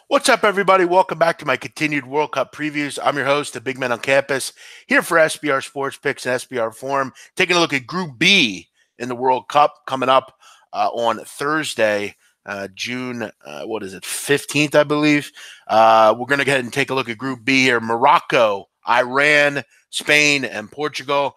What's up, everybody? Welcome back to my continued World Cup previews. I'm your host, the Big Man on Campus, here for SBR Sports Picks and SBR Forum, taking a look at Group B in the World Cup coming up on Thursday, June, 15th, I believe. We're going to go ahead and take a look at Group B here. Morocco, Iran, Spain, and Portugal.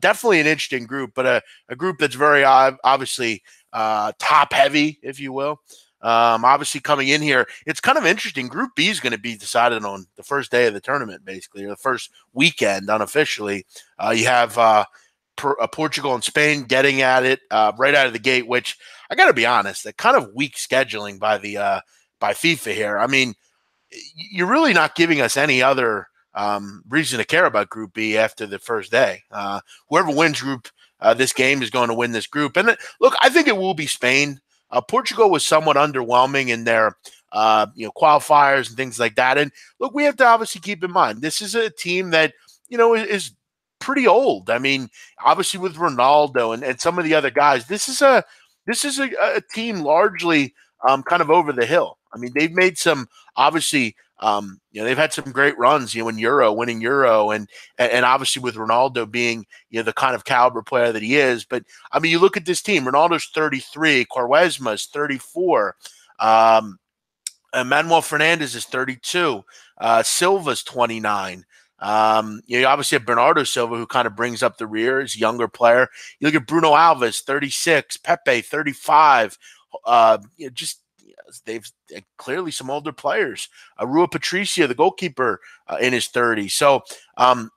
Definitely an interesting group, but a group that's very obviously top-heavy, if you will. Obviously coming in here, it's kind of interesting. Group B is going to be decided on the first day of the tournament, basically, or the first weekend unofficially. You have Portugal and Spain getting at it right out of the gate, which I got to be honest, that kind of weak scheduling by the by FIFA here. I mean, you're really not giving us any other reason to care about Group B after the first day. Whoever wins this game is going to win this group. And look, I think it will be Spain. Portugal was somewhat underwhelming in their qualifiers and things like that. And look, we have to obviously keep in mind this is a team that is pretty old. I mean, obviously with Ronaldo and some of the other guys, this is a team largely kind of over the hill. I mean, they've made some obviously. They've had some great runs, in winning Euro, and obviously with Ronaldo being, the kind of caliber player that he is. But I mean, you look at this team. Ronaldo's 33, Quaresma's 34, Manuel Fernandez is 32, Silva's 29. You obviously have Bernardo Silva, who kind of brings up the rear, is a younger player. You look at Bruno Alves, 36, Pepe, 35. They've clearly some older players. Rua Patricio, the goalkeeper, in his 30s. So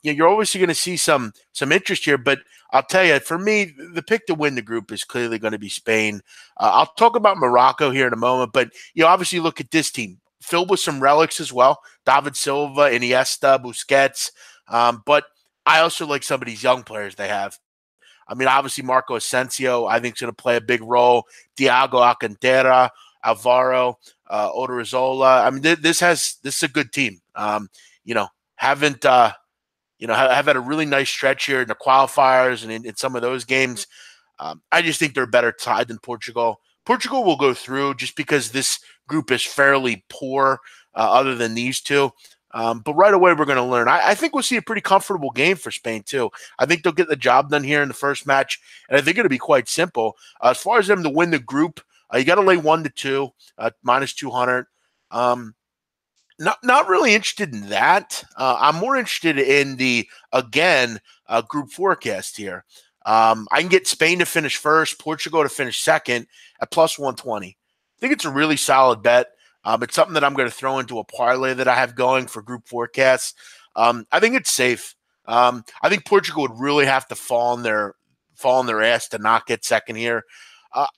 you're obviously going to see some interest here. But I'll tell you, for me, the pick to win the group is clearly going to be Spain. I'll talk about Morocco here in a moment. But obviously look at this team, filled with some relics as well. David Silva, Iniesta, Busquets. But I also like some of these young players they have. I mean, obviously Marco Asensio, I think, is going to play a big role. Thiago Alcantara, Alvaro, Odriozola. I mean, this is a good team. Have had a really nice stretch here in the qualifiers and in some of those games. I just think they're better tied than Portugal. Portugal will go through just because this group is fairly poor, other than these two. But right away, we're going to learn. I think we'll see a pretty comfortable game for Spain, too. I think they'll get the job done here in the first match, and I think it'll be quite simple. As far as them to win the group, you got to lay 1-2, minus 200. Not really interested in that. I'm more interested in the, again, group forecast here. I can get Spain to finish first, Portugal to finish second at plus 120. I think it's a really solid bet. It's something that I'm going to throw into a parlay that I have going for group forecasts. I think it's safe. I think Portugal would really have to fall on their ass to not get second here.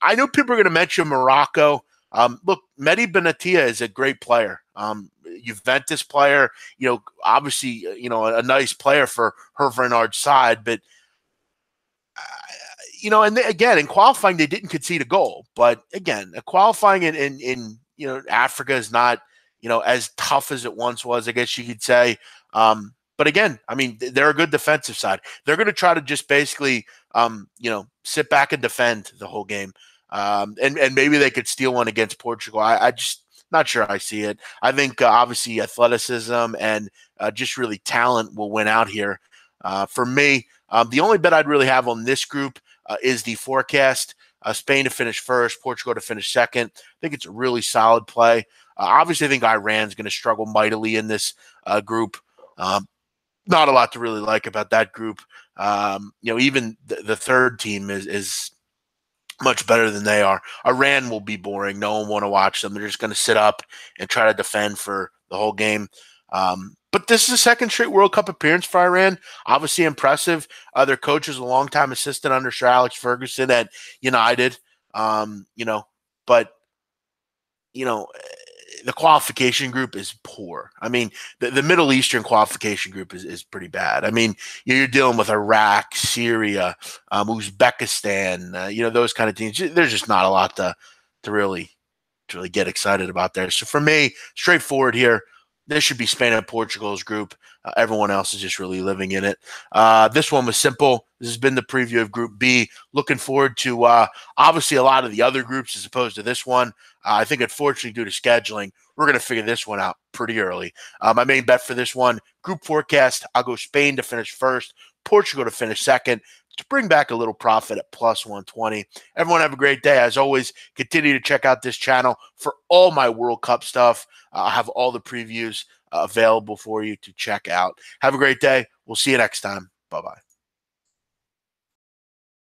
I know people are going to mention Morocco. Look, Mehdi Benatia is a great player. Juventus player, obviously, a nice player for Hervé Renard's side. But, again, in qualifying, they didn't concede a goal. But, again, qualifying in Africa is not, as tough as it once was, I guess you could say. But again, I mean, they're a good defensive side. They're going to try to just basically, sit back and defend the whole game. And maybe they could steal one against Portugal. I just not sure I see it. I think obviously athleticism and just really talent will win out here. For me, the only bet I'd really have on this group is the forecast. Spain to finish first, Portugal to finish second. I think it's a really solid play. Obviously, I think Iran's going to struggle mightily in this group. Not a lot to really like about that group. Even the third team is much better than they are. Iran will be boring. No one will want to watch them. They're just going to sit up and try to defend for the whole game. But this is a second straight World Cup appearance for Iran. Obviously impressive. Their coach is a longtime assistant under Sir Alex Ferguson at United. But the qualification group is poor. I mean, the Middle Eastern qualification group is pretty bad. I mean, you're dealing with Iraq, Syria, Uzbekistan, those kind of teams. There's just not a lot to really get excited about there. So for me, straightforward here. This should be Spain and Portugal's group. Everyone else is just really living in it. This one was simple. This has been the preview of Group B. Looking forward to obviously a lot of the other groups as opposed to this one. I think unfortunately due to scheduling, we're going to figure this one out pretty early. My main bet for this one, group forecast, I'll go Spain to finish first, Portugal to finish second, to bring back a little profit at plus 120. Everyone have a great day. As always, continue to check out this channel for all my World Cup stuff. I have all the previews available for you to check out. Have a great day. We'll see you next time. Bye-bye.